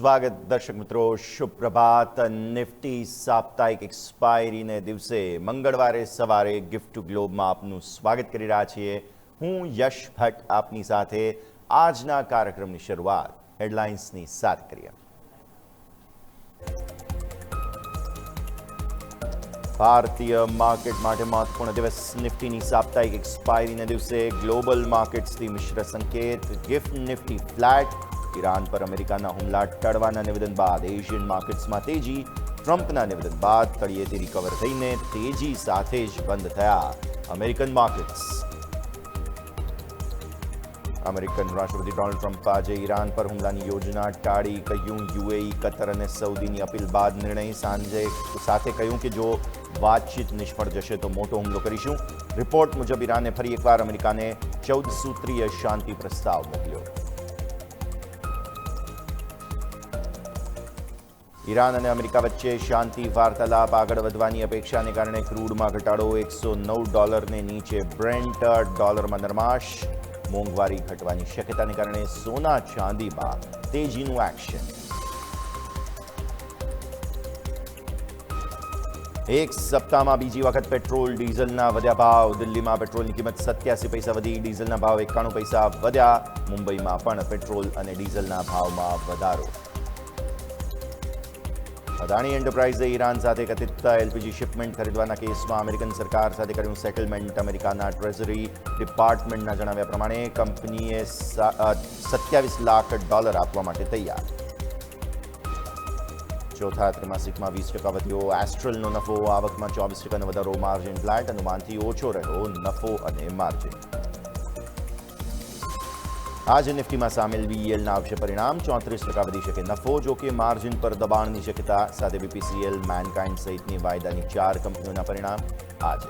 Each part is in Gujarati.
સ્વાગત દર્શક મિત્રો, સુપ્રભાત. નિફ્ટી સાપ્તાહિક એક્સપાયરીને દિવસે મંગળવારે સવારે ગિફ્ટ ટુ ગ્લોબમાં આપનું સ્વાગત કરી રહ્યા છીએ. હું યશ ભટ્ટ આપની સાથે. આજના કાર્યક્રમની શરૂઆત હેડલાઇન્સની સાથે કરીએ. ભારતીય માર્કેટ માટે મહત્વપૂર્ણ દિવસ. નિફ્ટીની સાપ્તાહિક એક્સપાયરીને દિવસે ગ્લોબલ માર્કેટ્સથી મિશ્ર સંકેત. Gift Nifty flat. ઈરાન પર અમેરિકાના હુમલા ટળવાના નિવેદન બાદ એશિયન માર્કેટ્સમાં તેજી. ટ્રમ્પના નિવેદન બાદ તળિયેથી રિકવર થઈને તેજી સાથે જ બંધ થયા અમેરિકન માર્કેટ્સ. અમેરિકન રાષ્ટ્રપતિ ડોનાલ્ડ ટ્રમ્પ આજે ઈરાન પર હુમલાની યોજના ટાળી. કહ્યું યુએઈ, કતર અને સઉદીની અપીલ બાદ નિર્ણય. સાંજે સાથે કહ્યું કે જો વાતચીત નિષ્ફળ જશે તો મોટો હુમલો કરીશું. રિપોર્ટ મુજબ ઈરાને ફરી એકવાર અમેરિકાને 14 સૂત્રીય શાંતિ પ્રસ્તાવ મોકલ્યો. ઈરાન અને અમેરિકા વચ્ચે શાંતિ વાર્તાલાપ આગળ વધવાની અપેક્ષાને કારણે ક્રૂડમાં ઘટાડો. $109 નીચે બ્રેન્ટ. ડોલરમાં નરમાશ. મોંઘવારી ઘટવાની શક્યતાને કારણે સોના ચાંદીમાં તેજીનું એક્શન. એક સપ્તાહમાં બીજી વખત પેટ્રોલ ડીઝલના વધ્યા ભાવ. દિલ્હીમાં પેટ્રોલની કિંમત 87 પૈસા વધી. ડીઝલના ભાવ 91 પૈસા વધ્યા. મુંબઈમાં પણ પેટ્રોલ અને ડીઝલના ભાવમાં વધારો. અદાણી એન્ટરપ્રાઇઝે ઈરાન સાથે કથિત એલપીજી શિપમેન્ટ ખરીદવાના કેસમાં અમેરિકન સરકાર સાથે કર્યું સેટલમેન્ટ. અમેરિકાના ટ્રેઝરી ડિપાર્ટમેન્ટના જણાવ્યા પ્રમાણે કંપનીએ $27 લાખ આપવા માટે તૈયાર. ચોથા ત્રિમાસિકમાં 20% વધ્યો એસ્ટ્રલનો નફો. આવકમાં 24% વધારો. Margin flat. અનુમાનથી ઓછો રહ્યો નફો અને માર્જિન. આજે નિફ્ટીમાં સામેલ બીઈએલના આવશે પરિણામ. 34% વધી શકે નફો. જોકે માર્જિન પર દબાણની શક્યતા સાથે બીપીસીએલ, મેનકાઇન્ડ સહિતની વાયદાની 4 કંપનીઓના પરિણામ આજે.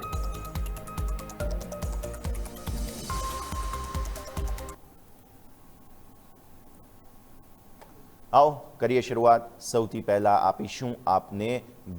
આવો કરીએ શરૂઆત. સૌથી પહેલા આપીશું આપને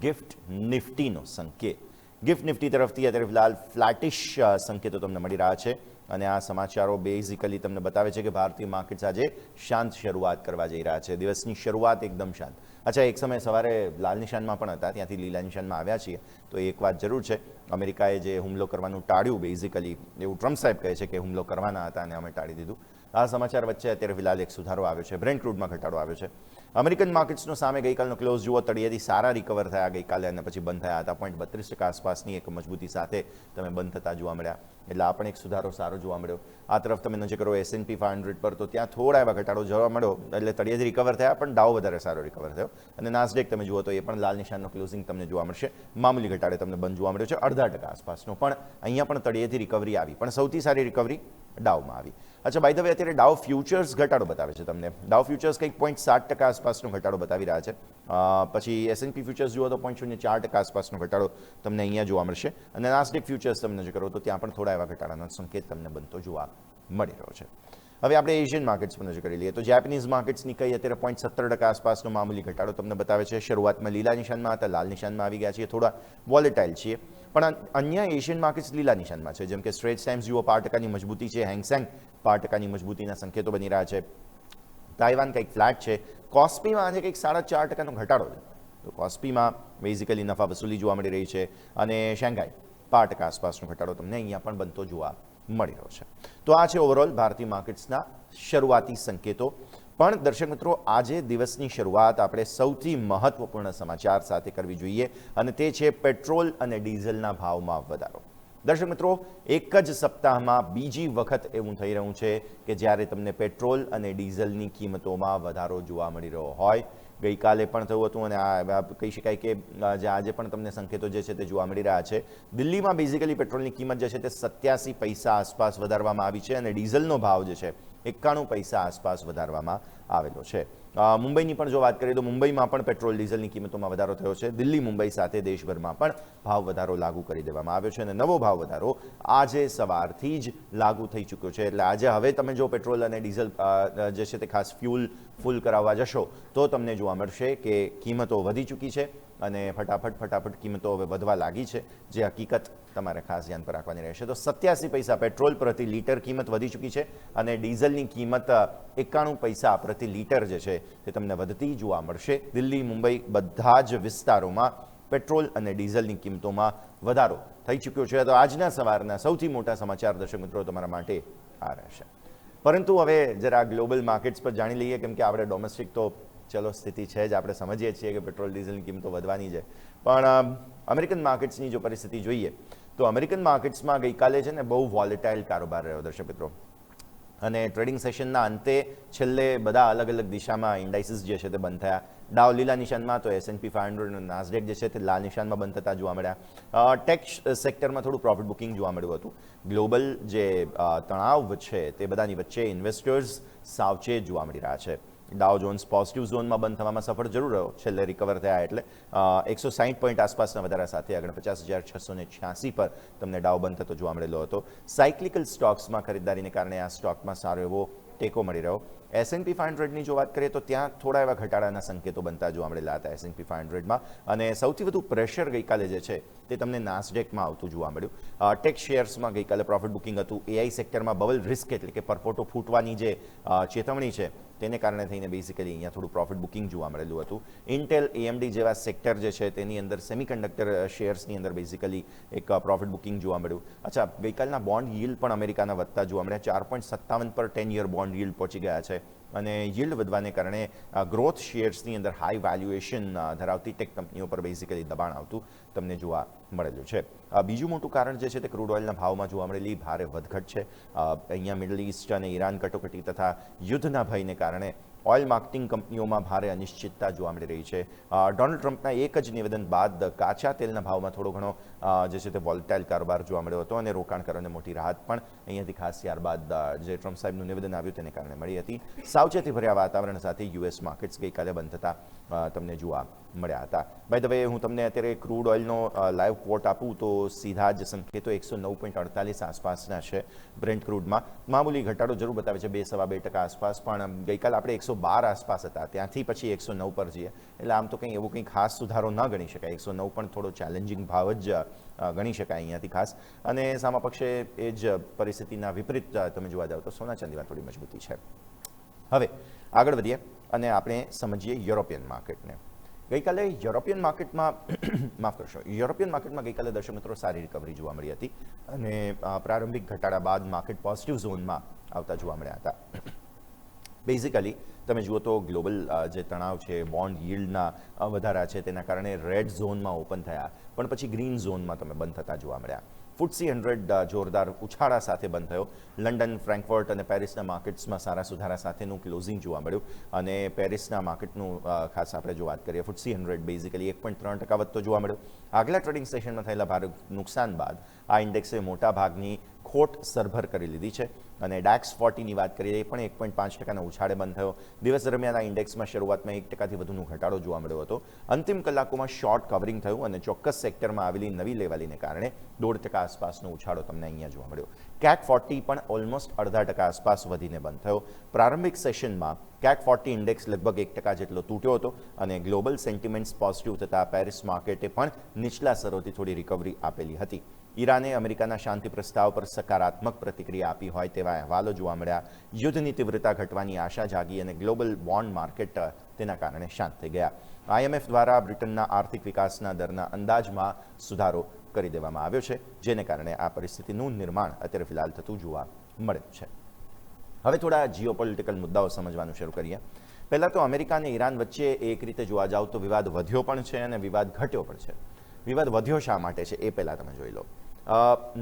ગિફ્ટ નિફ્ટીનો સંકેત. ગિફ્ટ નિફ્ટી તરફથી અત્યારે ફિલહાલ ફ્લેટિશ સંકેતો તમને મળી રહ્યા છે. અને આ સમાચારો બેઝિકલી તમને બતાવે છે કે ભારતીય માર્કેટ્સ આજે શાંત શરૂઆત કરવા જઈ રહ્યા છે. દિવસની શરૂઆત એકદમ શાંત. અચ્છા, એક સમય સવારે લાલ નિશાનમાં પણ હતા, ત્યાંથી લીલા નિશાનમાં આવ્યા છીએ. તો એક વાત જરૂર છે, અમેરિકાએ જે હુમલો કરવાનું ટાળ્યું, બેઝિકલી એવું ટ્રમ્પ સાહેબ કહે છે કે હુમલો કરવાના હતા અને અમે ટાળી દીધું. આ સમાચાર વચ્ચે અત્યારે ફિલહાલ એક સુધારો આવ્યો છે. બ્રેન્ટ ક્રૂડમાં ઘટાડો આવ્યો છે. અમેરિકન માર્કેટ્સનો સામે ગઈકાલનો ક્લોઝ જુઓ. તળિયેથી સારા રિકવર થયા ગઈકાલે અને પછી બંધ થયા હતા. 0.32% આસપાસની એક મજબૂતી સાથે તમે બંધ થતા જોવા મળ્યા. એટલે આ પણ એક સુધારો સારો જોવા મળ્યો. આ તરફ તમે નજર કરો S&P 500 પર, તો ત્યાં થોડા એવા ઘટાડો જોવા મળ્યો. એટલે તળિયેથી રિકવર થયા, પણ ડાઉ વધારે સારો રિકવર થયો. અને નાસ્ડેક તમે જુઓ તો એ પણ લાલ નિશાનનો ક્લોઝિંગ તમને જોવા મળશે. મામૂલી ઘટાડે તમને બંધ જોવા મળ્યો છે 0.5% આસપાસનો. પણ અહીંયા પણ તળિયેથી રિકવરી આવી, પણ સૌથી સારી રિકવરી ડાઉમાં આવી. અચ્છા, બાય ધ વે અત્યારે ડાઉ ફ્યુચર્સ ઘટાડો બતાવે છે તમને. ડાઉ ફ્યુચર્સ કંઈક 0.7% આસપાસનો ઘટાડો બતાવી રહ્યા છે. પછી S&P ફ્યુચર્સ જુઓ તો 0.04% આસપાસનો ઘટાડો તમને અહીંયા જોવા મળશે. અને નાસ્ડેક ફ્યુચર્સ તમે નજર કરો તો ત્યાં પણ થોડા એવા ઘટાડાનો સંકેત તમને બનતો જોવા મળી રહ્યો છે. હવે આપણે એશિયન માર્કેટ્સ પર નજર કરી લઈએ તો જેપનીઝ માર્કેટ્સની કઈ અત્યારે 0.17% આસપાસનો મામૂલી ઘટાડો તમને બતાવે છે. શરૂઆતમાં લીલા નિશાનમાં હતા, લાલ નિશાનમાં આવી ગયા છીએ. થોડા વોલેટાઇલ છીએ. પણ અન્ય એશિયન માર્કેટ્સ લીલા નિશાનમાં છે. જેમ કે સ્ટ્રેટ્સ ટાઈમ્સ જુઓ 5%ની મજબૂતી છે. હેંગસેંગ 5%ની મજબૂતીના સંકેતો બની રહ્યા છે. તાઇવાન કંઈક ફ્લેટ છે. કોસ્પીમાં આજે કંઈક 4.5%નો ઘટાડો છે. તો કોસ્પીમાં બેઝિકલી નફા વસૂલી જોવા મળી રહી છે. અને શેંઘાઈ 5% આસપાસનો ઘટાડો તમને અહીંયા પણ બનતો જોવા મળી રહ્યો છે. તો આ છે ઓવરઓલ ભારતીય માર્કેટ્સના શરૂઆતી સંકેતો. પણ દર્શક મિત્રો, આજે દિવસની શરૂઆત આપણે સૌથી મહત્વપૂર્ણ સમાચાર સાથે કરવી જોઈએ, અને તે છે પેટ્રોલ અને ડીઝલના ભાવમાં વધારો. દર્શક મિત્રો, એક જ સપ્તાહમાં બીજી વખત એવું થઈ રહ્યું છે કે જ્યારે તમને પેટ્રોલ અને ડીઝલની કિંમતોમાં વધારો જોવા મળી રહ્યો હોય. ગઈકાલે પણ થયું હતું અને આ કહી શકાય કે આજે પણ તમને સંકેતો જે છે તે જોવા મળી રહ્યા છે. દિલ્હીમાં બેઝિકલી પેટ્રોલની કિંમત જે છે તે 87 પૈસા આસપાસ વધારવામાં આવી છે અને ડીઝલનો ભાવ જે છે 91 પૈસા આસપાસ વધારવામાં આવેલો છે. મુંબઈની પણ જો વાત કરીએ તો મુંબઈમાં પણ પેટ્રોલ ડીઝલની કિંમતોમાં વધારો થયો છે. દિલ્હી, મુંબઈ સાથે દેશભરમાં પણ ભાવ વધારો લાગુ કરી દેવામાં આવ્યો છે અને નવો ભાવ વધારો આજે સવારથી જ લાગુ થઈ ચૂક્યો છે. એટલે આજે હવે તમે જો પેટ્રોલ અને ડીઝલ જે છે તે ખાસ ફ્યુલ ફૂલ કરાવવા જશો તો તમને જોવા મળશે કે કિંમતો વધી ચૂકી છે અને ફટાફટ કિંમતો હવે વધવા લાગી છે, જે હકીકત તમારે ખાસ ધ્યાન પર રાખવાની રહેશે. તો 87 પૈસા પેટ્રોલ પ્રતિ લીટર કિંમત વધી ચૂકી છે અને ડીઝલની કિંમત 91 પૈસા પ્રતિ લીટર જે છે તે તમને વધતી જોવા મળશે. દિલ્હી, મુંબઈ બધા જ વિસ્તારોમાં પેટ્રોલ અને ડીઝલની કિંમતોમાં વધારો થઈ ચૂક્યો છે. તો આજના સવારના સૌથી મોટા સમાચાર દર્શક મિત્રો તમારા માટે આ રહેશે. પરંતુ હવે જરા ગ્લોબલ માર્કેટ્સ પર જાણી લઈએ, કેમ કે આપણે ડોમેસ્ટિક તો ચલો સ્થિતિ છે જ, આપણે સમજીએ છીએ કે પેટ્રોલ ડીઝલની કિંમતો વધવાની છે, પણ અમેરિકન માર્કેટ્સની જો પરિસ્થિતિ જોઈએ તો અમેરિકન માર્કેટ્સમાં ગઈકાલે છે ને બહુ વોલેટાઇલ કારોબાર રહ્યો દર્શક મિત્રો. અને ટ્રેડિંગ સેશનના અંતે છેલ્લે બધા અલગ અલગ દિશામાં ઇન્ડાઇસીસ જે છે તે બંધ થયા. ડાઉ લીલા નિશાનમાં, તો S&P 500 અને નાસ્ડેક જે છે તે લાલ નિશાનમાં બંધ થતા જોવા મળ્યા. ટેક સેક્ટરમાં થોડું પ્રોફિટ બુકિંગ જોવા મળ્યું હતું. ગ્લોબલ જે તણાવ છે તે બધાની વચ્ચે ઇન્વેસ્ટર્સ સાવચેત જોવા મળી રહ્યા છે. ડાઉ જોન્સ પોઝિટિવ ઝોનમાં બંધ થવામાં સફળ જરૂર રહ્યો, છેલ્લે રિકવર થયા એટલે 160 પોઈન્ટ આસપાસના વધારા સાથે 49,686 પર તમને ડાઉ બંધ થતો જોવા મળેલો હતો. સાયક્લિકલ સ્ટોક્સમાં ખરીદદારીને કારણે આ સ્ટોકમાં સારો એવો ટેકો મળી રહ્યો. S&P 500ની જો વાત કરીએ તો ત્યાં થોડા એવા ઘટાડાના સંકેતો બનતા જોવા મળેલા હતા S&P 500માં, અને સૌથી વધુ પ્રેશર ગઈકાલે જે છે તે તમને નાસ્ડેકમાં આવતું જોવા મળ્યું. ટેક શેર્સમાં ગઈકાલે પ્રોફિટ બુકિંગ હતું. AI સેક્ટરમાં બબલ રિસ્ક એટલે કે પરપોટો ફૂટવાની જે ચેતવણી છે તેને કારણે થઈને બેઝિકલી અહીંયા થોડું પ્રોફિટ બુકિંગ જોવા મળેલું હતું. ઇન્ટેલ, AMD જેવા સેક્ટર જે છે તેની અંદર સેમિકન્ડક્ટર શેર્સની અંદર બેઝિકલી એક પ્રોફિટ બુકિંગ જોવા મળ્યું. અચ્છા, ગઈકાલના બોન્ડ yield પણ અમેરિકાના વધતા જોવા મળ્યા. 4.57 પર 10 યર બોન્ડ yield પહોંચી ગયા છે, અને yield વધવાને કારણે ગ્રોથ શેર્સની અંદર હાઈ વેલ્યુએશન ધરાવતી ટેક કંપનીઓ પર બેઝિકલી દબાણ આવતું તમને જોવા મળેલું છે. બીજું મોટું કારણ જે છે તે ક્રૂડ ઓઇલના ભાવમાં જોવા મળેલી ભારે વધઘટ છે. અહીંયા મિડલ ઇસ્ટ અને ઈરાન કટોકટી તથા યુદ્ધના ભયને કારણે ઓઇલ માર્કેટિંગ કંપનીઓમાં ભારે અનિશ્ચિતતા જોવા મળી રહી છે. ડોનાલ્ડ ટ્રમ્પના એક જ નિવેદન બાદ કાચા તેલના ભાવમાં થોડો ઘણો જે છે તે વોલેટાઇલ કારોબાર જોવા મળ્યો હતો, અને રોકાણકારોને મોટી રાહત પણ અહીંયાથી ખાસ ત્યારબાદ જે ટ્રમ્પ સાહેબનું નિવેદન આવ્યું તેને કારણે મળી હતી. સાવચેતી ભર્યા વાતાવરણ સાથે US માર્કેટ્સ ગઈકાલે બંધ થતા તમને જોવા મળ્યા હતા. બાય ધ વે, હું તમને અત્યારે ક્રૂડ ઓઇલનો લાઈવ ક્વોટ આપું તો સીધા જ સંકેતો 109.48 આસપાસના છે. બ્રેન્ટ ક્રૂડમાં મામૂલી ઘટાડો જરૂર બતાવે છે, 2.25% આસપાસ, પણ ગઈકાલે આપણે 112 આસપાસ હતા, ત્યાંથી પછી 109 પર જઈએ એટલે આમ તો કંઈ એવું કંઈ ખાસ સુધારો ન ગણી શકાય. 109 પણ થોડો ચેલેન્જિંગ ભાવ જ ગણી શકાય અહીંયાથી ખાસ. અને સામા પક્ષે એ જ પરિસ્થિતિના વિપરીત તમે જોવા જાઓ તો સોના ચાંદીમાં થોડી મજબૂતી છે. હવે આગળ વધીએ અને આપણે સમજીએ યુરોપિયન માર્કેટને. ગઈકાલે યુરોપિયન માર્કેટમાં યુરોપિયન માર્કેટમાં ગઈકાલે દર્શક મિત્રો સારી રિકવરી જોવા મળી હતી, અને પ્રારંભિક ઘટાડા બાદ માર્કેટ પોઝિટિવ ઝોનમાં આવતા જોવા મળ્યા હતા. બેઝિકલી તમે જુઓ તો ગ્લોબલ જે તણાવ છે, બોન્ડ yielડના વધારા છે, તેના કારણે રેડ ઝોનમાં ઓપન થયા, પણ પછી ગ્રીન ઝોનમાં તમે બંધ થતા જોવા મળ્યા. FTSE 100 જોરદાર ઉછાળા સાથે બંધ થયો. લંડન, ફ્રેન્કફર્ટ અને પેરિસના માર્કેટ્સમાં સારા સુધારા સાથેનું ક્લોઝિંગ જોવા મળ્યું, અને પેરિસના માર્કેટનું ખાસ આપણે જો વાત કરીએ, FTSE 100 બેઝિકલી 1.3% વધતો જોવા મળ્યો. આગલા ટ્રેડિંગ સેશનમાં થયેલા ભારે નુકસાન બાદ આ ઇન્ડેક્સે મોટા ભાગની ખોટ સરભર કરી લીધી છે, અને DAX 40ની વાત કરીએ એ પણ 1.5%ના ઉછાળે બંધ થયો. દિવસ દરમિયાન આ ઇન્ડેક્સમાં શરૂઆતમાં 1%થી વધુનો ઘટાડો જોવા મળ્યો હતો. અંતિમ કલાકોમાં શોર્ટ કવરિંગ થયું, અને ચોક્કસ સેક્ટરમાં આવેલી નવી લેવાલીને કારણે 0.5% આસપાસનો ઉછાળો તમને અહીંયા જોવા મળ્યો. CAC 40 પણ ઓલમોસ્ટ 0.5% આસપાસ વધીને બંધ થયો. પ્રારંભિક સેશનમાં CAC 40 ઇન્ડેક્સ લગભગ 1% જેટલો તૂટ્યો હતો, અને ગ્લોબલ સેન્ટિમેન્ટ્સ પોઝિટિવ થતા પેરિસ માર્કેટે પણ નીચલા સ્તરોથી થોડી રિકવરી આપેલી હતી. ઈરાને અમેરિકાના શાંતિ પ્રસ્તાવ પર સકારાત્મક પ્રતિક્રિયા આપી હોય તેવા અહેવાલો જોવા મળ્યા. યુદ્ધની તીવ્રતા ઘટવાની આશા જાગી, અને ગ્લોબલ બોન્ડ માર્કેટ તેના કારણે શાંત થઈ ગયા. IMF દ્વારા બ્રિટનના આર્થિક વિકાસના દરના અંદાજમાં સુધારો કરી દેવામાં આવ્યો છે, જેને કારણે આ પરિસ્થિતિનું નિર્માણ અત્યારે ફિલહાલ થતું જોવા મળ્યું છે. હવે થોડા જીઓપોલિટિકલ મુદ્દાઓ સમજવાનું શરૂ કરીએ. પહેલાં તો અમેરિકા અને ઈરાન વચ્ચે એક રીતે જોવા જાવ તો વિવાદ વધ્યો પણ છે અને વિવાદ ઘટ્યો પણ છે. વિવાદ વધ્યો શા માટે છે એ પહેલાં તમે જોઈ લો.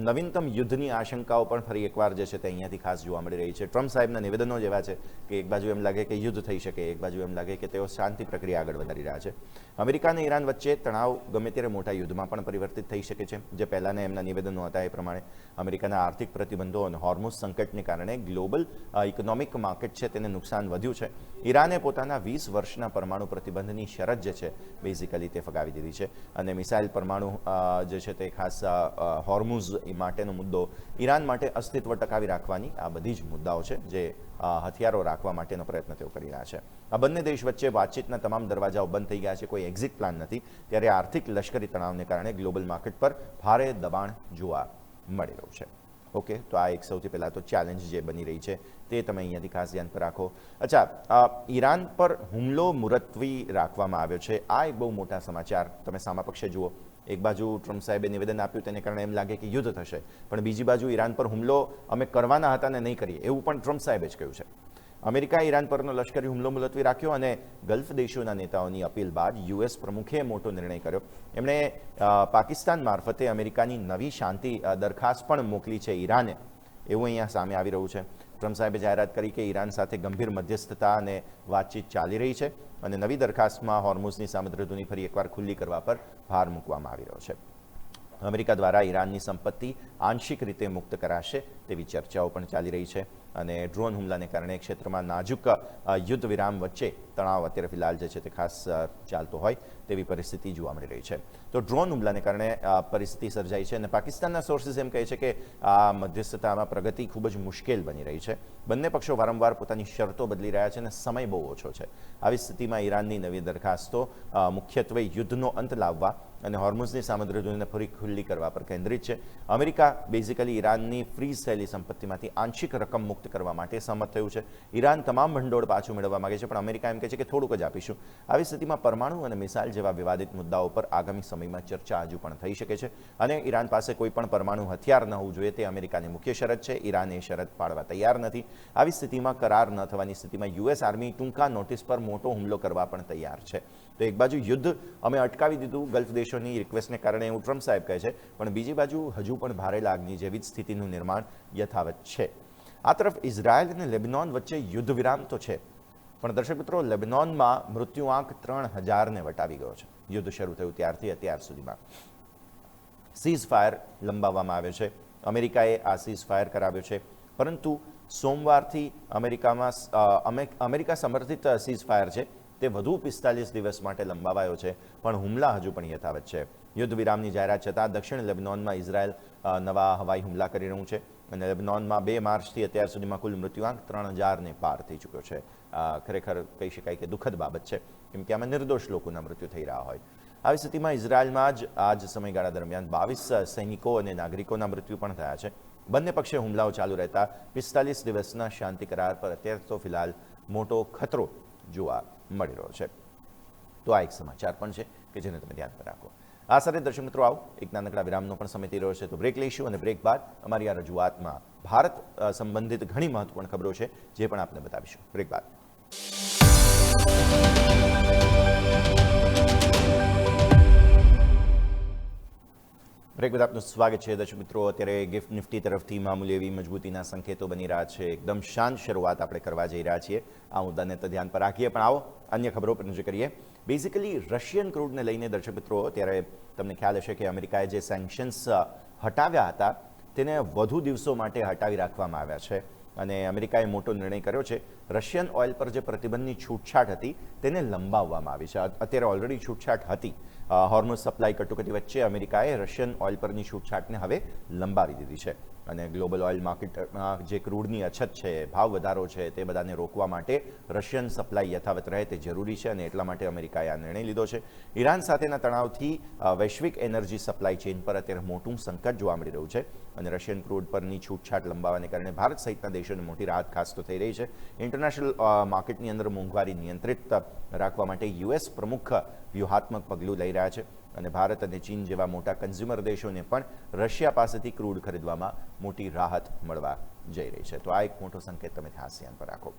નવીનતમ યુદ્ધની આશંકાઓ પણ ફરી એકવાર જે છે તે અહીંયાથી ખાસ જોવા મળી રહી છે. ટ્રમ્પ સાહેબના નિવેદનો જેવા છે કે એક બાજુ એમ લાગે કે યુદ્ધ થઈ શકે, એક બાજુ એમ લાગે કે તેઓ શાંતિ પ્રક્રિયા આગળ વધારી રહ્યા છે. અમેરિકા અને ઈરાન વચ્ચે તણાવ ગમે ત્યારે મોટા યુદ્ધમાં પણ પરિવર્તિત થઈ શકે છે. જે પહેલાંના એમના નિવેદનો હતા એ પ્રમાણે અમેરિકાના આર્થિક પ્રતિબંધો અને હોર્મુઝ સંકટને કારણે ગ્લોબલ ઇકોનોમિક માર્કેટ છે તેને નુકસાન વધ્યું છે. ઈરાને પોતાના 20 વર્ષના પરમાણુ પ્રતિબંધની શરત જે છે બેઝિકલી તે ફગાવી દીધી છે, અને મિસાઇલ પરમાણુ જે છે તે ખાસ હોર્મુઝ માટેનો મુદ્દો, ઈરાન માટે અસ્તિત્વ ટકાવી રાખવાની, આ બધી જ મુદ્દાઓ છે જે હથિયારો રાખવા માટેનો પ્રયત્ન તેઓ કરી રહ્યા છે. આ બંને દેશ વચ્ચે વાતચીતના તમામ દરવાજાઓ બંધ થઈ ગયા છે, કોઈ એક્ઝિટ પ્લાન નથી. ત્યારે આર્થિક લશ્કરી તણાવને કારણે ગ્લોબલ માર્કેટ પર ભારે દબાણ જોવા મળી રહ્યું છે. ઓકે, તો આ એક સૌથી પહેલાં તો ચેલેન્જ જે બની રહી છે તે તમે અહીંયાથી ખાસ ધ્યાન પર રાખો. અચ્છા, ઈરાન પર હુમલો મુલતવી રાખવામાં આવ્યો છે, આ એક બહુ મોટા સમાચાર. તમે સામા પક્ષે જુઓ, એક બાજુ ટ્રમ્પ સાહેબે નિવેદન આપ્યું, તેને કારણે એમ લાગે કે યુદ્ધ થશે, પણ બીજી બાજુ ઈરાન પર હુમલો અમે કરવાના હતા ને નહીં કરીએ એવું પણ ટ્રમ્પ સાહેબે જ કહ્યું છે. અમેરિકાએ ઈરાન પરનો લશ્કરી હુમલો મુલતવી રાખ્યો અને ગલ્ફ દેશોના નેતાઓની અપીલ બાદ યુએસ પ્રમુખે મોટો નિર્ણય કર્યો. એમણે પાકિસ્તાન મારફતે અમેરિકાની નવી શાંતિ દરખાસ્ત પણ મોકલી છે ઈરાને, એવું અહીંયા સામે આવી રહ્યું છે. ટ્રમ્પ સાહેબે જાહેરાત કરી કે ઈરાન સાથે ગંભીર મધ્યસ્થતા અને વાતચીત ચાલી રહી છે અને નવી દરખાસ્તમાં હોર્મુઝની સામુદ્રધુની ફરી એકવાર ખુલ્લી કરવા પર ભાર મૂકવામાં આવી રહ્યો છે. અમેરિકા દ્વારા ઈરાનની સંપત્તિ આંશિક રીતે મુક્ત કરાશે તેવી ચર્ચાઓ પણ ચાલી રહી છે અને ડ્રોન હુમલાને કારણે ક્ષેત્રમાં નાજુક યુદ્ધ વિરામ વચ્ચે તણાવ અત્યારે ફિલહાલ જે છે તે ખાસ ચાલતો હોય તેવી પરિસ્થિતિ જોવા મળી રહી છે. તો ડ્રોન હુમલાને કારણે પરિસ્થિતિ સર્જાઈ છે અને પાકિસ્તાનના સોર્સિસ એમ કહે છે કે આ મધ્યસ્થતામાં પ્રગતિ ખૂબ જ મુશ્કેલ બની રહી છે. બંને પક્ષો વારંવાર પોતાની શરતો બદલી રહ્યા છે અને સમય બહુ ઓછો છે. આવી સ્થિતિમાં ઈરાનની નવી દરખાસ્તો મુખ્યત્વે યુદ્ધનો અંત લાવવા અને હોર્મુઝની સામુદ્રધુનીને ફરી ખુલ્લી કરવા પર કેન્દ્રિત છે. અમેરિકા બેઝિકલી ઈરાનની ફ્રીઝ થયેલી સંપત્તિમાંથી આંશિક રકમ મુક્ત કરવા માટે સહમત થયું છે. ઈરાન તમામ ભંડોળ પાછું મેળવવા માંગે છે, પણ અમેરિકા એમ કહે છે કે થોડુંક જ આપીશું. આવી સ્થિતિમાં પરમાણુ અને મિસાઇલ જેવા વિવાદિત મુદ્દાઓ પર આગામી સમયમાં ચર્ચા હજુ પણ થઈ શકે છે અને ઈરાન પાસે કોઈ પણ પરમાણુ હથિયાર ન હોવું જોઈએ તે અમેરિકાની મુખ્ય શરત છે. ઈરાન એ શરત પાડવા તૈયાર નથી. આવી સ્થિતિમાં કરાર ન થવાની સ્થિતિમાં યુએસ આર્મી ટૂંકા નોટિસ પર મોટો હુમલો કરવા પણ તૈયાર છે. તો એક બાજુ યુદ્ધ અમે અટકાવી દીધું ગલ્ફ દેશોની રિક્વેસ્ટને કારણે, એવું ટ્રમ્પ સાહેબ કહે છે, પણ બીજી બાજુ હજુ પણ ભારે લાગની જેવી જ સ્થિતિનું નિર્માણ યથાવત છે. આ તરફ ઇઝરાયલ અને લેબનોન વચ્ચે યુદ્ધ વિરામ તો છે, પણ દર્શક મિત્રો, લેબનોનમાં મૃત્યુઆંક 3000ને વટાવી ગયો છે. યુદ્ધ શરૂ થયું ત્યારથી અત્યાર સુધીમાં સીઝ ફાયર લંબાવવામાં આવ્યો છે. અમેરિકાએ આ સીઝ ફાયર કરાવ્યો છે, પરંતુ સોમવારથી અમેરિકા સમર્થિત સીઝ ફાયર છે તે વધુ 45 દિવસ માટે લંબાવાયો છે, પણ હુમલા હજુ પણ યથાવત છે. યુદ્ધ વિરામની જાહેરાત છતાં દક્ષિણ લેબનોનમાં ઇઝરાયલ નવા હવાઈ હુમલા કરી રહ્યું છે અને લેબનોનમાં 2 માર્ચથી અત્યાર સુધીમાં કુલ મૃત્યુઆંક 3000ને પાર થઈ ચૂક્યો છે. ખરેખર કહી શકાય કે દુઃખદ બાબત છે, કેમ કે આમાં નિર્દોષ લોકોના મૃત્યુ થઈ રહ્યા હોય. આવી સ્થિતિમાં ઇઝરાયલમાં જ આ જ સમયગાળા દરમિયાન 22 સૈનિકો અને નાગરિકોના મૃત્યુ પણ થયા છે. બંને પક્ષે હુમલાઓ ચાલુ રહેતા 45 દિવસના શાંતિ કરાર પર અત્યારે તો ફિલહાલ મોટો ખતરો જોવા મળી રહ્યો છે. તો આ એક સમાચાર પણ છે કે જેને તમે ધ્યાન પર રાખો. આ સાથે દર્શક મિત્રો, આવો એક નાનકડા વિરામનો પણ સમય થઈ રહ્યો છે, તો બ્રેક લઈશું અને બ્રેક બાદ અમારી આ રજૂઆતમાં ભારત સંબંધિત ઘણી મહત્વપૂર્ણ ખબરો છે જે પણ આપને બતાવીશું. બ્રેક બાદ બ્રેક બાદ આપનું સ્વાગત છે. દર્શક મિત્રો, અત્યારે ગિફ્ટ નિફ્ટી તરફથી મામૂલી એવી મજબૂતીના સંકેતો બની રહ્યા છે. એકદમ શાંત શરૂઆત આપણે કરવા જઈ રહ્યા છીએ. આ મુદ્દાને તો ધ્યાન પર રાખીએ, પણ આવો અન્ય ખબરો પર નજર કરીએ. બેઝિકલી રશિયન ક્રૂડને લઈને દર્શક મિત્રો, ત્યારે તમને ખ્યાલ હશે કે અમેરિકાએ જે સેન્કશન્સ હટાવ્યા હતા તેને વધુ દિવસો માટે હટાવી રાખવામાં આવ્યા છે અને અમેરિકાએ મોટો નિર્ણય કર્યો છે. રશિયન ઓઇલ પર જે પ્રતિબંધની છૂટછાટ હતી તેને લંબાવવામાં આવી છે. અત્યારે ઓલરેડી છૂટછાટ હતી. હોર્મુઝ સપ્લાય કટોકટી વચ્ચે અમેરિકાએ રશિયન ઓઇલ પરની છૂટછાટને હવે લંબાવી દીધી છે અને ગ્લોબલ ઓઇલ માર્કેટમાં જે ક્રૂડની અછત છે, ભાવ વધારો છે, તે બધાને રોકવા માટે રશિયન સપ્લાય યથાવત રહે તે જરૂરી છે અને એટલા માટે અમેરિકાએ આ નિર્ણય લીધો છે. ઈરાન સાથેના તણાવથી વૈશ્વિક એનર્જી સપ્લાય ચેઇન પર અત્યારે મોટું સંકટ જોવા મળી રહ્યું છે અને રશિયન ક્રૂડ પરની છૂટછાટ લંબાવવાને કારણે ભારત સહિતના દેશોને મોટી રાહત ખાસ તો થઈ રહી છે. ઇન્ટરનેશનલ માર્કેટની અંદર મોંઘવારી નિયંત્રિત રાખવા માટે યુએસ પ્રમુખ વ્યૂહાત્મક પગલું લઈ રહ્યા છે અને ભારત અને ચીન જેવા મોટા કન્ઝ્યુમર દેશોને પણ રશિયા પાસેથી ક્રૂડ ખરીદવામાં મોટી રાહત મળવા જઈ રહી છે. તો આ એક મોટો સંકેત તમે ખાસ ધ્યાન પર રાખો.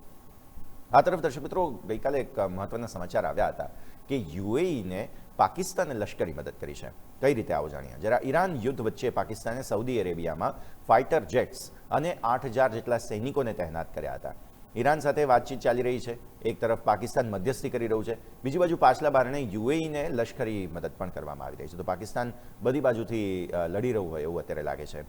આ તરફ દર્શક મિત્રો, ગઈકાલે એક મહત્વના સમાચાર આવ્યા હતા કે યુએઈને પાકિસ્તાને લશ્કરી મદદ કરી છે. કઈ રીતે આવો જાણીએ. જરા ઈરાન યુદ્ધ વચ્ચે પાકિસ્તાને સાઉદી અરેબિયામાં ફાઇટર જેટ્સ અને 8000 જેટલા સૈનિકોને તહેનાત કર્યા હતા. ઈરાન સાથે વાતચીત ચાલી રહી છે. એક તરફ પાકિસ્તાન મધ્યસ્થી કરી રહ્યું છે, બીજી બાજુ પાછલા બારણે યુએઈને લશ્કરી મદદ પણ કરવામાં આવી રહી છે. તો પાકિસ્તાન બધી બાજુથી લડી રહ્યું હોય એવું અત્યારે લાગે છે.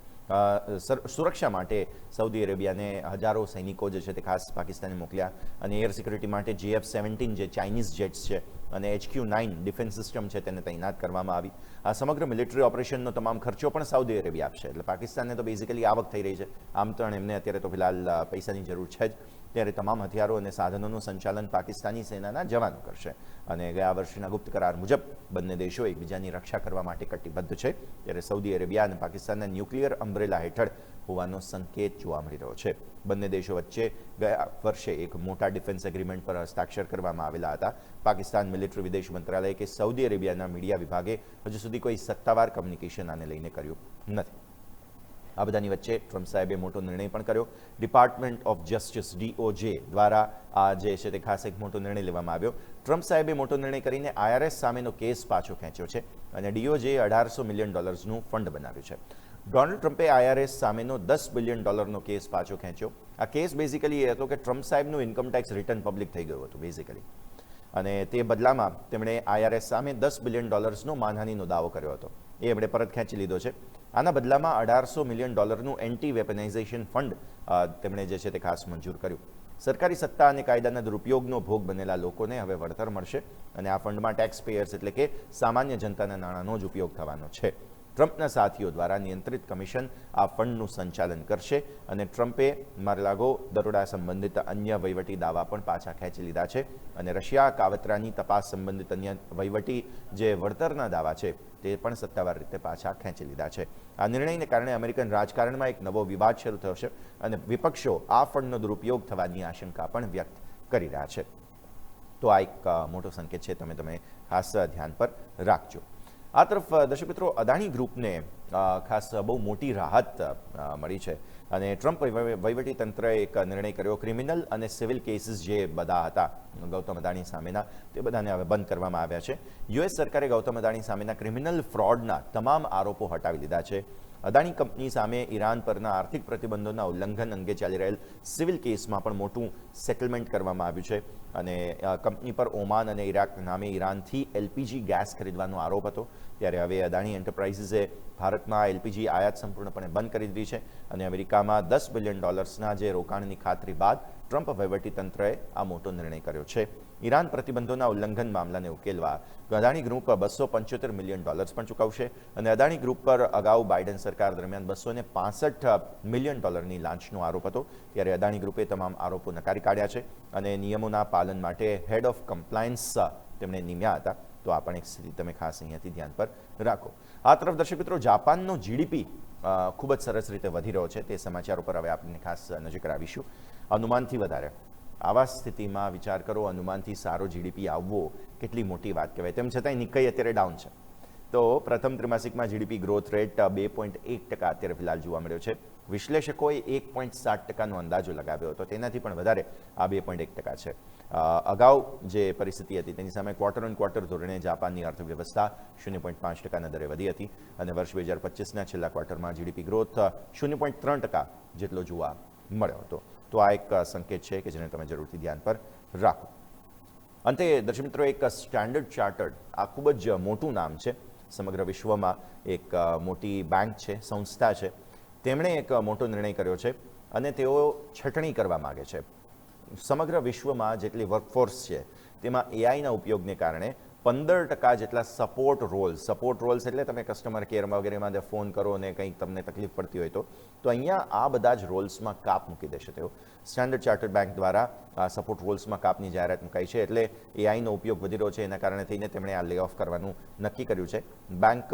સુરક્ષા માટે સાઉદી અરેબિયાને હજારો સૈનિકો જે છે તે ખાસ પાકિસ્તાને મોકલ્યા અને એર સિક્યુરિટી માટે JF-17 જે ચાઇનીઝ જેટ્સ છે અને HQ-9 ડિફેન્સ સિસ્ટમ છે તેને તૈનાત કરવામાં આવી. આ સમગ્ર મિલિટરી ઓપરેશનનો તમામ ખર્ચો પણ સાઉદી અરેબિયા આપશે. એટલે પાકિસ્તાનને તો બેઝિકલી આવક થઈ રહી છે. આમ તો એમને અત્યારે તો ફિલહાલ પૈસાની જરૂર છે જ, ત્યારે તમામ હથિયારો અને સાધનોનું સંચાલન પાકિસ્તાની સેનાના જવાનો કરશે. અને ગયા વર્ષના ગુપ્ત કરાર મુજબ બંને દેશો એકબીજાની રક્ષા કરવા માટે કટિબદ્ધ છે. ત્યારે સાઉદી અરેબિયા અને પાકિસ્તાનના ન્યુક્લિયર અમ્બ્રેલા હેઠળ હોવાનો સંકેત જોવા મળી રહ્યો છે. બંને દેશો વચ્ચે ગયા વર્ષે એક મોટા ડિફેન્સ એગ્રીમેન્ટ પર હસ્તાક્ષર કરવામાં આવેલા હતા. પાકિસ્તાન મિલિટરી વિદેશ મંત્રાલય કે સાઉદી અરેબિયાના મીડિયા વિભાગે હજુ સુધી કોઈ સત્તાવાર કમ્યુનિકેશન આને લઈને કર્યું નથી. આ બધાની વચ્ચે ટ્રમ્પ સાહેબે મોટો નિર્ણય પણ કર્યો. ડિપાર્ટમેન્ટ ઓફ જસ્ટિસ DOJ દ્વારા આ જે છે તે ખાસ એક મોટો નિર્ણય લેવામાં આવ્યો. ટ્રમ્પ સાહેબે મોટો નિર્ણય કરીને IRS સામેનો કેસ પાછો ખેંચ્યો છે અને DOJ $1800 મિલિયન ફંડ બનાવ્યું છે. ડોનાલ્ડ ટ્રમ્પે IRS સામેનો $10 બિલિયન કેસ પાછો ખેંચ્યો. આ કેસ બેઝિકલી એ હતો કે ટ્રમ્પ સાહેબનું ઇન્કમટેક્સ રિટર્ન પબ્લિક થઈ ગયું હતું બેઝિકલી, અને તે બદલામાં તેમણે IRS સામે $10 બિલિયન માનહાનિનો દાવો કર્યો હતો. એ એમણે પરત ખેંચી લીધો છે. આના બદલામાં $1800 મિલિયન એન્ટી વેપનાઇઝેશન ફંડ તેમણે જે છે તે ખાસ મંજૂર કર્યું. સરકારી સત્તા અને કાયદાના દુરુપયોગનો ભોગ બનેલા લોકોને હવે વળતર મળશે અને આ ફંડમાં ટેક્સ પેયર્સ એટલે કે સામાન્ય જનતાના નાણાંનો જ ઉપયોગ થવાનો છે. ટ્રમ્પના સાથીઓ દ્વારા નિયંત્રિત કમિશન આ ફંડનું સંચાલન કરશે અને ટ્રમ્પે માર-લાગો દરોડા સંબંધિત અન્ય વહીવટી દાવા પણ પાછા ખેંચી લીધા છે અને રશિયા કાવતરાની તપાસ સંબંધિત અન્ય વહીવટી જે વળતરના દાવા છે તે પણ સત્તાવાર રીતે પાછા ખેંચી લીધા છે. આ નિર્ણયને કારણે અમેરિકન રાજકારણમાં એક નવો વિવાદ શરૂ થયો છે અને વિપક્ષો આ ફંડનો દુરુપયોગ થવાની આશંકા પણ વ્યક્ત કરી રહ્યા છે. તો આ એક મોટો સંકેત છે, તમે ખાસ ધ્યાન પર રાખજો. આ તરફ દર્શક મિત્રો, અદાણી ગ્રુપને ખાસ બહુ મોટી રાહત મળી છે અને ટ્રમ્પ વહીવટીતંત્રએ એક નિર્ણય કર્યો. ક્રિમિનલ અને સિવિલ કેસીસ જે બધા હતા ગૌતમ અદાણી સામેના, તે બધાને હવે બંધ કરવામાં આવ્યા છે. US સરકારે ગૌતમ અદાણી સામેના ક્રિમિનલ ફ્રોડના તમામ આરોપો હટાવી લીધા છે. અદાણી કંપની સામે ઈરાન પરના આર્થિક પ્રતિબંધોના ઉલ્લંઘન અંગે ચાલી રહેલ સિવિલ કેસમાં પણ મોટું સેટલમેન્ટ કરવામાં આવ્યું છે અને કંપની પર ઓમાન અને ઇરાક નામે ઈરાનથી LPG ગેસ ખરીદવાનો આરોપ હતો. ત્યારે હવે અદાણી એન્ટરપ્રાઇઝીસે ભારતમાં LPG આયાત સંપૂર્ણપણે બંધ કરી દીધી છે અને અમેરિકામાં $10 બિલિયન જે રોકાણની ખાતરી બાદ ટ્રમ્પ વહીવટીતંત્રએ આ મોટો નિર્ણય કર્યો છે. ઈરાન પ્રતિબંધોના ઉલ્લંઘન મામલાને ઉકેલવા અદાણી ગ્રુપ $275 મિલિયન પણ ચૂકવશે અને અદાણી ગ્રુપ પર અગાઉ બાઇડન સરકાર દરમિયાન $265 મિલિયન લાંચનો આરોપ હતો. ત્યારે અદાણી ગ્રુપે તમામ આરોપો નકારી કાઢ્યા છે અને નિયમોના પાલન માટે હેડ ઓફ કમ્પ્લાયન્સ તેમણે નિમ્યા હતા. તો આ પણ એક સ્થિતિ તમે ખાસ અહીંયાથી ધ્યાન પર રાખો. આ તરફ દર્શક મિત્રો, જાપાનનો GDP ખૂબ જ સરસ રીતે વધી રહ્યો છે. તે સમાચારો પર હવે આપણે ખાસ નજર કરાવીશું. અનુમાનથી વધારે આવા સ્થિતિમાં વિચાર કરો, અનુમાનથી સારો GDP આવવો કેટલી મોટી વાત કહેવાય. તેમ છતાંય નિક્કઈ અત્યારે ડાઉન છે. તો પ્રથમ ત્રિમાસિકમાં GDP ગ્રોથ રેટ 2.1% અત્યારે ફિલહાલ જોવા મળ્યો છે. વિશ્લેષકોએ 1.7%નો અંદાજો લગાવ્યો હતો, તેનાથી પણ વધારે આ 2.1% છે. અગાઉ જે પરિસ્થિતિ હતી તેની સામે ક્વાર્ટર ઓન ક્વાર્ટર ધોરણે જાપાનની અર્થવ્યવસ્થા 0.5%ના દરે વધી હતી અને વર્ષ 2025ના છેલ્લા ક્વાર્ટરમાં GDP ગ્રોથ 0.3% જેટલો જોવા મળ્યો હતો. તો આ એક સંકેત છે કે જેને તમે જરૂરથી ધ્યાન પર રાખો. અંતે દર્શક મિત્રો, એક સ્ટેન્ડર્ડ ચાર્ટર્ડ, આ ખૂબ જ મોટું નામ છે, સમગ્ર વિશ્વમાં એક મોટી બેંક છે, સંસ્થા છે. તેમણે એક મોટો નિર્ણય કર્યો છે અને તેઓ છટણી કરવા માગે છે. સમગ્ર વિશ્વમાં જેટલી વર્કફોર્સ છે તેમાં AIના ઉપયોગને કારણે 15% જેટલા સપોર્ટ રોલ્સ એટલે તમે કસ્ટમર કેરમાં વગેરેમાં ફોન કરો અને કંઈક તમને તકલીફ પડતી હોય તો અહીંયા આ બધા જ રોલ્સમાં કાપ મૂકી દેશે તેઓ. સ્ટેન્ડર્ડ ચાર્ટર્ડ બેંક દ્વારા આ સપોર્ટ રોલ્સમાં કાપની જાહેરાત મુકાઈ છે. એટલે AIનો ઉપયોગ વધી રહ્યો છે, એના કારણે થઈને તેમણે આ લે ઓફ કરવાનું નક્કી કર્યું છે. બેંક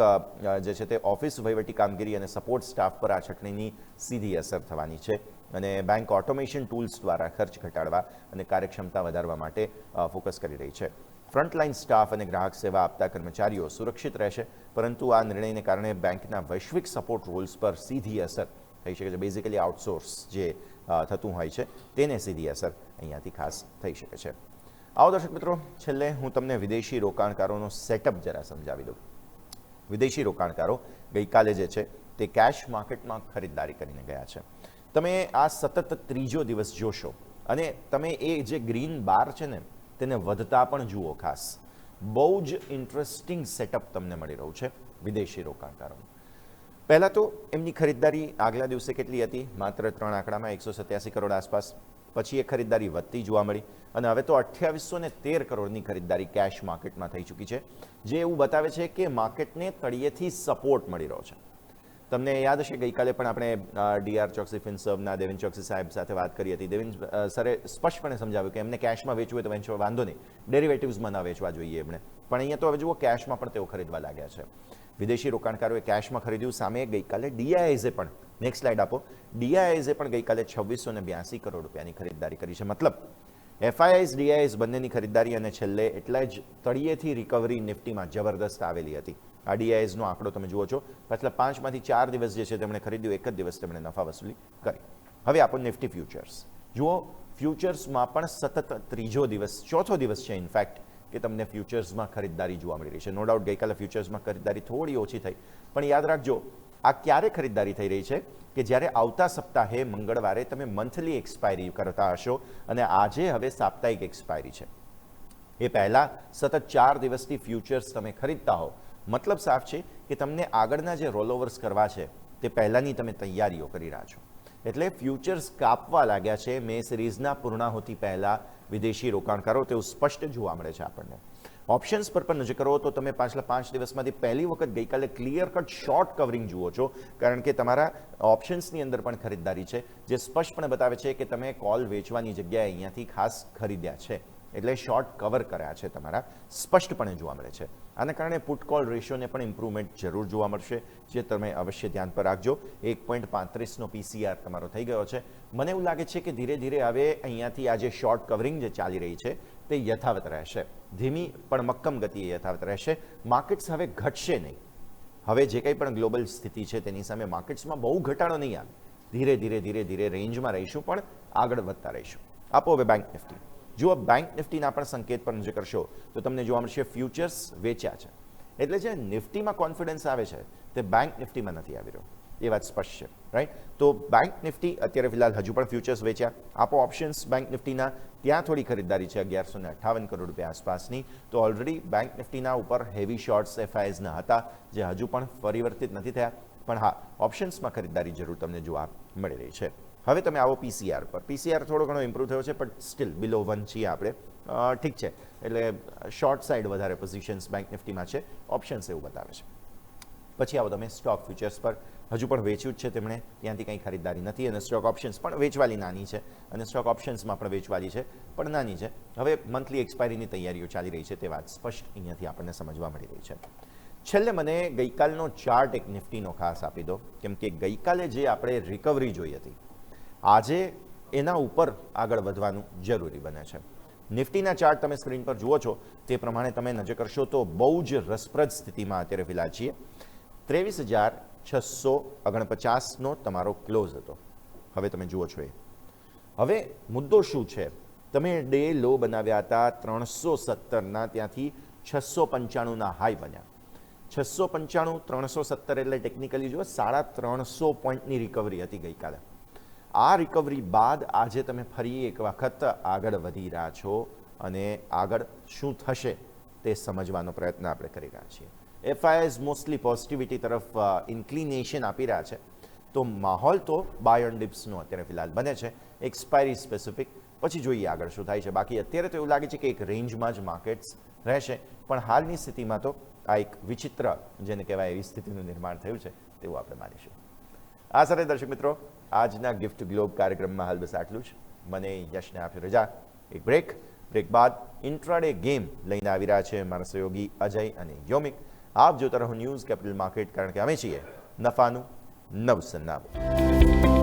જે છે તે ઓફિસ વહીવટી કામગીરી અને સપોર્ટ સ્ટાફ પર આ છટણીની સીધી અસર થવાની છે અને બેંક ઓટોમેશન ટૂલ્સ દ્વારા ખર્ચ ઘટાડવા અને કાર્યક્ષમતા વધારવા માટે ફોકસ કરી રહી છે. ફ્રન્ટલાઇન સ્ટાફ અને ગ્રાહક સેવા આપતા કર્મચારીઓ સુરક્ષિત રહેશે, પરંતુ આ નિર્ણયને કારણે બેંકના વૈશ્વિક સપોર્ટ રોલ્સ પર સીધી અસર થઈ શકે છે. બેઝિકલી આઉટસોર્સ જે થતું હોય છે તેને સીધી અસર અહીંયાથી ખાસ થઈ શકે છે. આવો દર્શક મિત્રો, છેલ્લે હું તમને વિદેશી રોકાણકારોનો સેટઅપ જરા સમજાવી દઉં. વિદેશી રોકાણકારો ગઈકાલે જે છે તે કેશ માર્કેટમાં ખરીદદારી કરીને ગયા છે. તમે આ સતત ત્રીજો દિવસ જોશો અને તમે એ જે ગ્રીન બાર છે ને તેને વધતા પણ જુઓ. ખાસ બહુ જ ઇન્ટરેસ્ટિંગ સેટઅપ તમને મળી રહ્યું છે વિદેશી રોકાણકારોનું. પહેલાં તો એમની ખરીદદારી આગલા દિવસે કેટલી હતી? માત્ર 3 આંકડામાં 187 કરોડ આસપાસ. પછી એ ખરીદદારી વધતી જોવા મળી અને હવે તો 2813 કરોડની ખરીદદારી કેશ માર્કેટમાં થઈ ચૂકી છે, જે એવું બતાવે છે કે માર્કેટને તળિયેથી સપોર્ટ મળી રહ્યો છે. તમને યાદ હશે ગઈકાલે પણ આપણે ડીઆર ચોકસી ફિનસર્વના દેવેન ચોકસી સાહેબ સાથે વાત કરી હતી. દેવેન સરે સ્પષ્ટપણે સમજાવ્યું કે એમને કેશમાં વેચવું હોય તો વેચવા વાંધો નહીં, ડેરિવેટિવ્સમાં ન વેચવા જોઈએ એમણે. પણ અહીંયા તો હવે જુઓ કેશમાં પણ તેઓ ખરીદવા લાગ્યા છે. વિદેશી રોકાણકારોએ કેશમાં ખરીદ્યું. સામે ગઈકાલે ડીઆઈએસે પણ, નેક્સ્ટ સ્લાઇડ આપો, ડીઆઈએસે પણ ગઈકાલે 2682 કરોડ રૂપિયાની ખરીદદારી કરી છે. મતલબ એફઆઈઆઈસ ડીઆઈએસ બંનેની ખરીદદારી અને છેલ્લે એટલા જ તળિયેથી રિકવરી નિફ્ટીમાં જબરદસ્ત આવેલી હતી. આ ડીઆઈએસનો આંકડો તમે જુઓ છો. પાછલા 5માંથી 4 દિવસ જે છે તેમણે ખરીદ્યું, એક જ દિવસ તેમણે નફા વસૂલી કરી. હવે આપો નિફ્ટી ફ્યુચર્સ જુઓ. ફ્યુચર્સમાં પણ સતત ચોથો દિવસ છે ઇનફેક્ટ કે તમને ફ્યુચર્સમાં ખરીદદારી જોવા મળી રહી છે. નો ડાઉટ ગઈકાલે ફ્યુચર્સમાં ખરીદદારી થોડી ઓછી થઈ, પણ યાદ રાખજો આ ક્યારે ખરીદદારી થઈ રહી છે કે જ્યારે આવતા સપ્તાહે મંગળવારે તમે મંથલી એક્સપાયરી કરતા હશો અને આજે હવે સાપ્તાહિક એક્સપાયરી છે. એ પહેલાં સતત 4 દિવસથી ફ્યુચર્સ તમે ખરીદતા હો, મતલબ સાફ છે કે તમને આગળના જે રોલઓવર્સ કરવા છે તે પહેલાંની તમે તૈયારીઓ કરી રહ્યા છો. એટલે ફ્યુચર્સ કાપવા લાગ્યા છે મે સિરીઝના પૂર્ણાહુતિ પહેલાં વિદેશી રોકાણકારો, તેવું સ્પષ્ટ જોવા મળે છે આપણને. ઓપ્શન્સ પર પણ નજર કરો તો તમે પાછલા 5 દિવસમાંથી પહેલી વખત ગઈકાલે ક્લિયર કટ શોર્ટ કવરિંગ જુઓ છો, કારણ કે તમારા ઓપ્શન્સની અંદર પણ ખરીદદારી છે, જે સ્પષ્ટપણે બતાવે છે કે તમે કોલ વેચવાની જગ્યાએ અહીંયાથી ખાસ ખરીદ્યા છે. એટલે શોર્ટ કવર કર્યા છે તમારા, સ્પષ્ટપણે જોવા મળે છે. આના કારણે પુટ કોલ રેશિયોને પણ ઇમ્પ્રુવમેન્ટ જરૂર જોવા મળશે, જે તમે અવશ્ય ધ્યાન પર રાખજો. 1.35નો પીસીઆર તમારો થઈ ગયો છે. મને એવું લાગે છે કે ધીરે ધીરે હવે અહીંયાથી આ જે શોર્ટ કવરિંગ જે ચાલી રહી છે તે યથાવત રહેશે. ધીમી પણ મક્કમ ગતિએ યથાવત રહેશે. માર્કેટ્સ હવે ઘટશે નહીં. હવે જે કંઈ પણ ગ્લોબલ સ્થિતિ છે તેની સામે માર્કેટ્સમાં બહુ ઘટાડો નહીં આવે. ધીરે ધીરે ધીરે ધીરે રેન્જમાં રહીશું, પણ આગળ વધતા રહીશું. આપો હવે બેંક નિફ્ટી જુઓ. બેંક નિફ્ટીના પણ સંકેત પર નજર કરશો તો તમને જોવા મળશે ફ્યુચર્સ વેચ્યા છે. એટલે જે નિફ્ટીમાં કોન્ફિડન્સ આવે છે તે બેંક નિફ્ટીમાં નથી આવી રહ્યો, એ વાત સ્પષ્ટ છે, રાઈટ? તો બેંક નિફ્ટી અત્યારે ફિલહાલ હજુ પણ ફ્યુચર્સ વેચ્યા. આપો ઓપ્શન્સ બેંક નિફ્ટીના, ત્યાં થોડી ખરીદદારી છે 1158 કરોડ રૂપિયા આસપાસની. તો ઓલરેડી બેંક નિફ્ટીના ઉપર હેવી શોર્ટ્સ એફઆઈએસના હતા, જે હજુ પણ પરિવર્તિત નથી થયા. પણ હા, ઓપ્શન્સમાં ખરીદદારી જરૂર તમને જોવા મળી રહી છે. હવે તમે આવો પીસીઆર પર. પીસીઆર થોડો ઘણો ઇમ્પ્રૂવ થયો છે, પણ સ્ટીલ બિલો 1 છીએ આપણે. ઠીક છે, એટલે શોર્ટ સાઇડ વધારે પોઝિશન્સ બેંક નિફ્ટીમાં છે, ઓપ્શન્સ એવું બતાવે છે. પછી આવો તમે સ્ટોક ફ્યુચર્સ પર. હજુ પણ વેચ્યું જ છે તેમણે, ત્યાંથી કંઈ ખરીદદારી નથી. અને સ્ટોક ઓપ્શન્સ પણ વેચવાલી નાની છે, અને સ્ટોક ઓપ્શન્સમાં પણ વેચવાલી છે, પણ નાની છે. હવે મંથલી એક્સપાયરીની તૈયારીઓ ચાલી રહી છે, તે વાત સ્પષ્ટ અહીંયાથી આપણને સમજવા મળી રહી છે. છેલ્લે મને ગઈકાલનો ચાર્ટ એક નિફ્ટીનો ખાસ આપી દો, કેમ કે ગઈકાલે જે આપણે રિકવરી જોઈ હતી, આજે એના ઉપર આગળ વધવાનું જરૂરી બને છે. નિફ્ટીના ચાર્ટ તમે સ્ક્રીન પર જુઓ છો તે પ્રમાણે તમે નજર કરશો તો બહુ જ રસપ્રદ સ્થિતિમાં અત્યારે ફિલહાલ છીએ. 23,649નો તમારો ક્લોઝ હતો. હવે તમે જુઓ છો એ. હવે મુદ્દો શું છે? તમે ડે લો બનાવ્યા હતા 317ના, ત્યાંથી 695ના હાઈ બન્યા. 695, 317 એટલે ટેકનિકલી જુઓ 350 પોઈન્ટની રિકવરી હતી ગઈકાલે. આ રિકવરી બાદ આજે તમે ફરી એક વખત આગળ વધી રહ્યા છો, અને આગળ શું થશે તે સમજવાનો પ્રયત્ન આપણે કરી રહ્યા છીએ. એફઆઈએસ મોસ્ટલી પોઝિટિવિટી તરફ ઇન્ક્લિનેશન આપી રહ્યા છે. તો માહોલ તો બાય ઓન ડિપ્સનો અત્યારે ફિલહાલ બને છે, એક્સપાયરી સ્પેસિફિક. પછી જોઈએ આગળ શું થાય છે. બાકી અત્યારે તો એવું લાગે છે કે એક રેન્જમાં જ માર્કેટ્સ રહેશે, પણ હાલની સ્થિતિમાં તો આ એક વિચિત્ર, જેને કહેવાય એવી સ્થિતિનું નિર્માણ થયું છે તેવું આપણે માનીશું. આ સાથે દર્શક મિત્રો, આજના ગિફ્ટ ગ્લોબ કાર્યક્રમમાં હાલ બસ આટલું જ. મને યશને આપ્યું રજા. એક બ્રેક બાદ ઇન્ટ્રાડે ગેમ લઈને આવી રહ્યા છે મારા સહયોગી અજય અને યોમિક. આપ જોતા રહો ન્યૂઝ કેપિટલ માર્કેટ, કારણ કે અમે છીએ નફાનું નવ સન્નાવું.